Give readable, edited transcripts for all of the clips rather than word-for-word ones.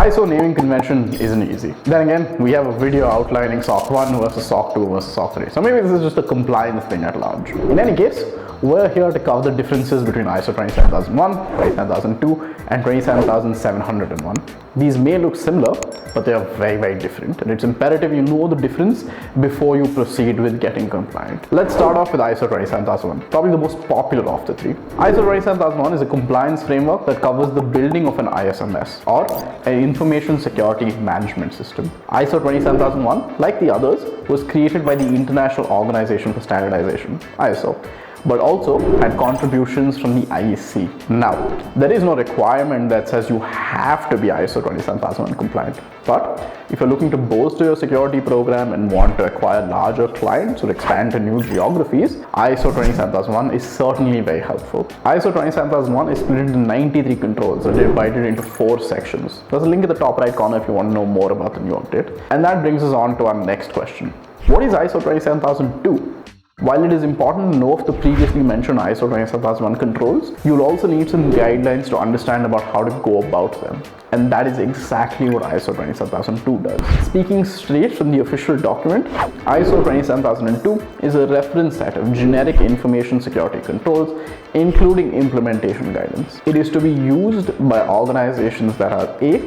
ISO naming convention isn't easy. Then again, we have a video outlining SOC 1 versus SOC 2 versus SOC 3. So maybe this is just a compliance thing at large. In any case, we're here to cover the differences between ISO 27001, 27002, and 27701. These may look similar, but they are very, very different. And it's imperative you know the difference before you proceed with getting compliant. Let's start off with ISO 27001, probably the most popular of the three. ISO 27001 is a compliance framework that covers the building of an ISMS, or an information security management system. ISO 27001, like the others, was created by the International Organization for Standardization, ISO, but also had contributions from the IEC. Now, there is no requirement that says you have to be ISO 27001 compliant, but if you're looking to bolster your security program and want to acquire larger clients or expand to new geographies, ISO 27001 is certainly very helpful. ISO 27001 is split into 93 controls that are divided into 4 sections. There's a link in the top right corner if you want to know more about the new update. And that brings us on to our next question. What is ISO 27002? While it is important to know of the previously mentioned ISO 27001 controls, you'll also need some guidelines to understand about how to go about them. And that is exactly what ISO 27002 does. Speaking straight from the official document, ISO 27002 is a reference set of generic information security controls, including implementation guidance. It is to be used by organizations that are A,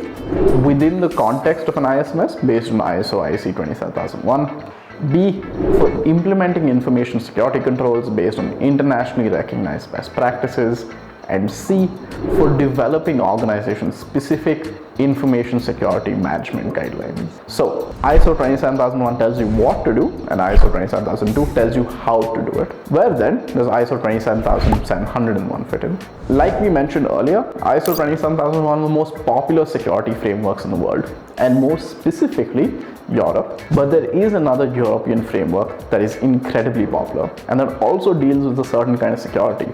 within the context of an ISMS based on ISO IC 27001, B, for implementing information security controls based on internationally recognized best practices, and C, for developing organization-specific information security management guidelines. So, ISO 27001 tells you what to do, and ISO 27002 tells you how to do it. Where then does ISO 27701 fit in? Like we mentioned earlier, ISO 27001 is one of the most popular security frameworks in the world, and more specifically, Europe. But there is another European framework that is incredibly popular, and that also deals with a certain kind of security,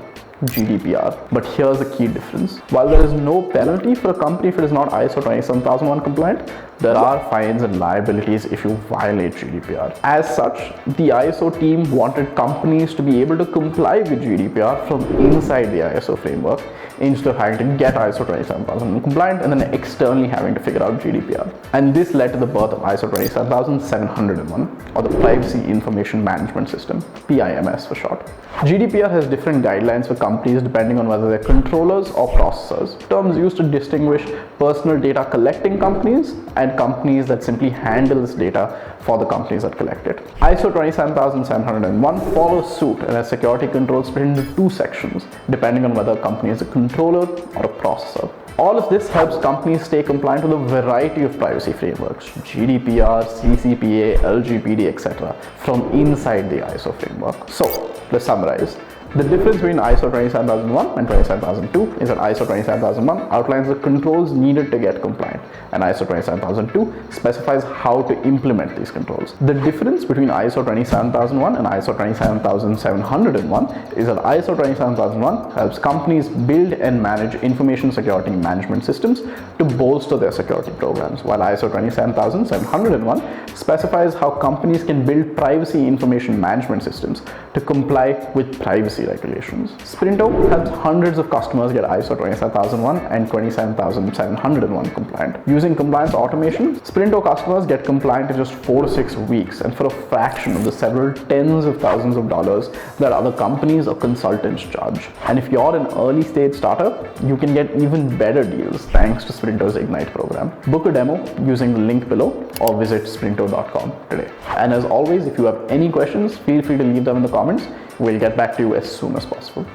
GDPR. But here's the key difference. While there is no penalty for a company if it is not ISO 27001 compliant, there are fines and liabilities if you violate GDPR. As such, the ISO team wanted companies to be able to comply with GDPR from inside the ISO framework, instead of having to get ISO 27001 compliant and then externally having to figure out GDPR. And this led to the birth of ISO 27701, or the Privacy Information Management System, PIMS for short. GDPR has different guidelines for companies depending on whether they're controllers or processors, terms used to distinguish personal data collecting companies and companies that simply handle this data for the companies that collect it. ISO 27701 follows suit and has security controls split into 2 sections, depending on whether a company is a controller or a processor. All of this helps companies stay compliant with a variety of privacy frameworks, GDPR, CCPA, LGPD, etc., from inside the ISO framework. So, let's summarize. The difference between ISO 27001 and 27002 is that ISO 27001 outlines the controls needed to get compliant, and ISO 27002 specifies how to implement these controls. The difference between ISO 27001 and ISO 27701 is that ISO 27001 helps companies build and manage information security management systems to bolster their security programs, while ISO 27701 specifies how companies can build privacy information management systems to comply with privacy regulations. Sprinto helps hundreds of customers get ISO 27001 and 27701 compliant. Using compliance automation, Sprinto customers get compliant in just 4 to 6 weeks, and for a fraction of the several tens of thousands of dollars that other companies or consultants charge. And if you're an early stage startup, you can get even better deals thanks to Sprinto's Ignite program. Book a demo using the link below or visit sprinto.com today. And as always, if you have any questions, feel free to leave them in the comments. We'll get back to you as soon as possible.